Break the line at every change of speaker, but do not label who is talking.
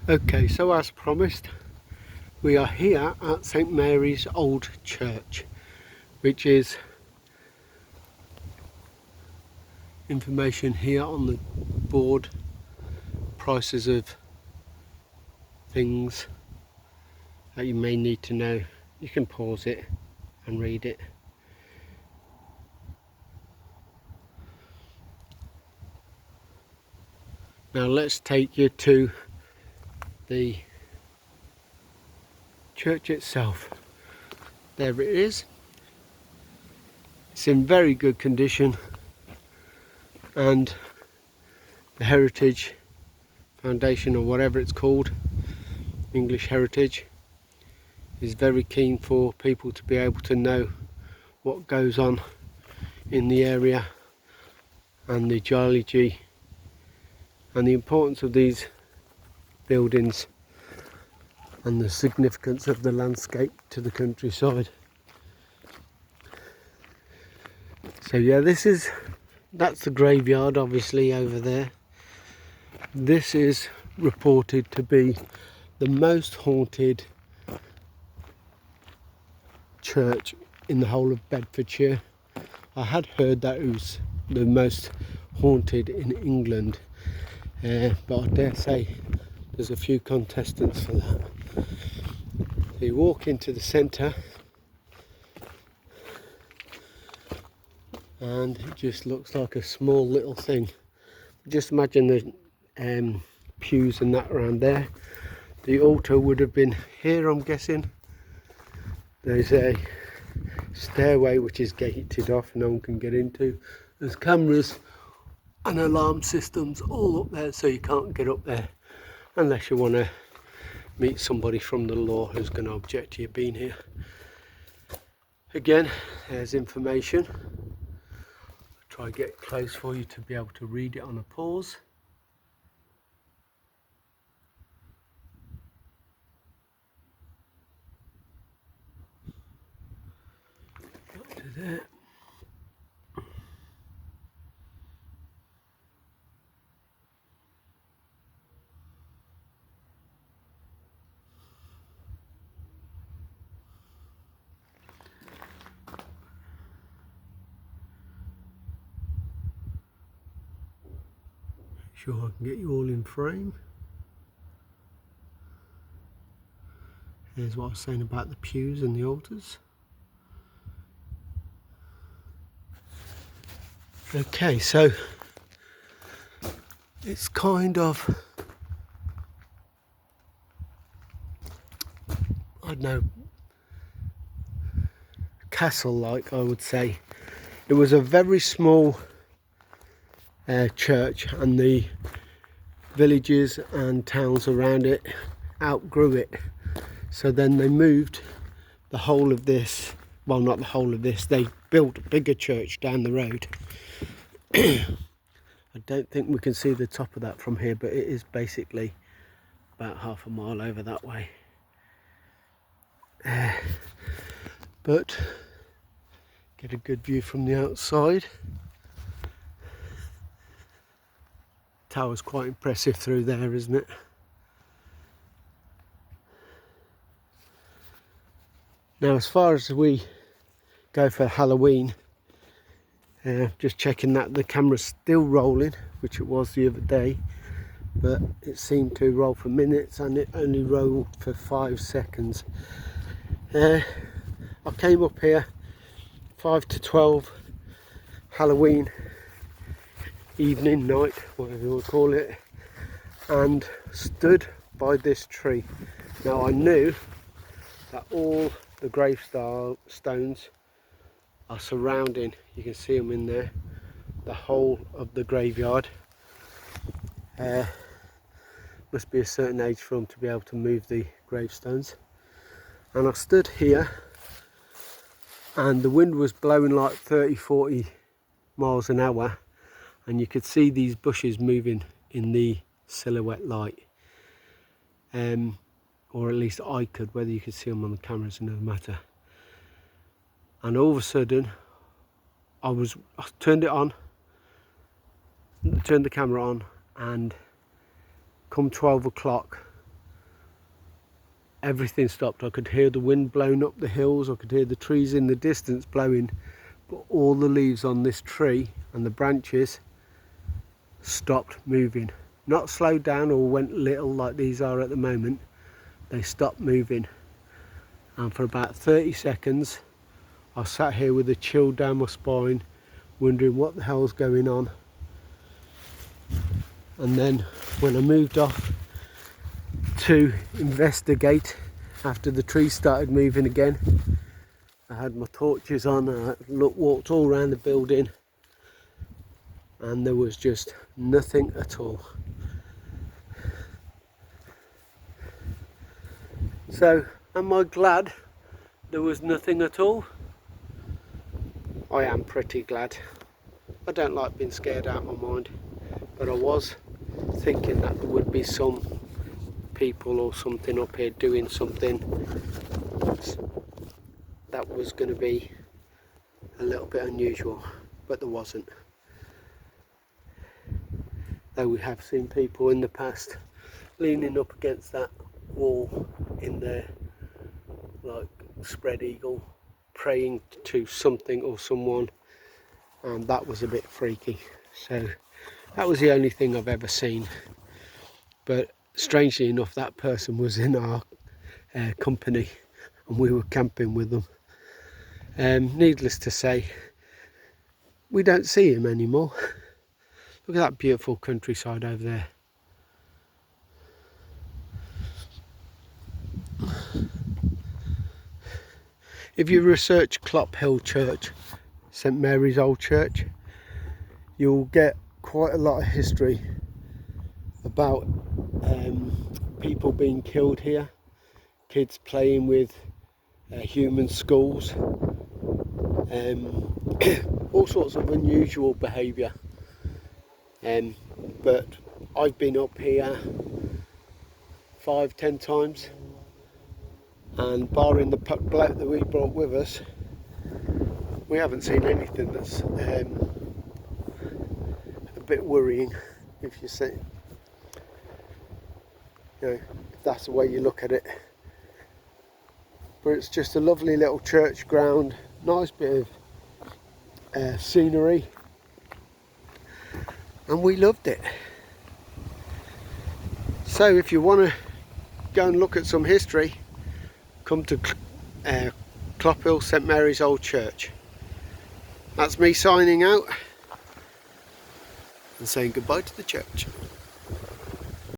Okay, so as promised, we are here at St Mary's Old Church, which is information here on the board, prices of things that you may need to know. You can pause it and read it. Now let's take you to the church itself. There it is. It's in very good condition, and the Heritage Foundation, or whatever it's called, English Heritage, is very keen for people to be able to know what goes on in the area and the geology and the importance of these buildings and the significance of the landscape to the countryside. So yeah, that's the graveyard obviously over there. This is reported to be the most haunted church in the whole of Bedfordshire. I had heard that it was the most haunted in England, but I dare say there's a few contestants for that. So you walk into the centre and it just looks like a small little thing. Just imagine the pews and that around there. The altar would have been here, I'm guessing. There's a stairway which is gated off, no one can get into. There's cameras and alarm systems all up there, so you can't get up there unless you want to meet somebody from the law who's going to object to you being here. Again, there's information. I'll try to get close for you to be able to read it on a pause. Up to there. Sure I can get you all in frame. Here's what I was saying about the pews and the altars. Okay, so it's kind of, I don't know, castle-like, I would say. It was a very small church, and the villages and towns around it outgrew it. So then they moved the whole of this, well, not the whole of this, they built a bigger church down the road. I don't think we can see the top of that from here, but it is basically about half a mile over that way. But get a good view from the outside. Tower's quite impressive through there, isn't it? Now, as far as we go for Halloween, just checking that the camera's still rolling, which it was the other day, but it seemed to roll for minutes and it only rolled for 5 seconds. I came up here 5 to 12 Halloween evening, night, whatever you want to call it, and stood by this tree. Now I knew that all the gravestones are surrounding, you can see them in there, the whole of the graveyard. Must be a certain age for them to be able to move the gravestones. And I stood here and the wind was blowing like 30-40 miles an hour, and you could see these bushes moving in the silhouette light, or at least I could. Whether you could see them on the camera is another matter. And all of a sudden I turned it on, turned the camera on, and come 12 o'clock everything stopped. I could hear the wind blowing up the hills, I could hear the trees in the distance blowing, but all the leaves on this tree and the branches stopped moving. Not slowed down or went little like these are at the moment. They stopped moving, and for about 30 seconds I sat here with a chill down my spine, wondering what the hell's going on. And then when I moved off to investigate after the trees started moving again, I had my torches on, I walked all around the building, and there was just nothing at all. So, am I glad there was nothing at all? I am pretty glad. I don't like being scared out of my mind, but I was thinking that there would be some people or something up here doing something that was going to be a little bit unusual, but there wasn't. Though we have seen people in the past leaning up against that wall in there like spread eagle, praying to something or someone, and that was a bit freaky. So that was the only thing I've ever seen, but strangely enough that person was in our company and we were camping with them. Needless to say, we don't see him anymore. Look at that beautiful countryside over there. If you research Clop Hill Church, St Mary's Old Church, you'll get quite a lot of history about people being killed here, kids playing with human skulls, all sorts of unusual behaviour. But I've been up here 5-10 times, and barring the bloke that we brought with us, we haven't seen anything that's a bit worrying, if you see, if that's the way you look at it. But it's just a lovely little church ground, nice bit of scenery, and we loved it. So if you want to go and look at some history, come to Clop Hill St Mary's Old Church. That's me signing out and saying goodbye to the church.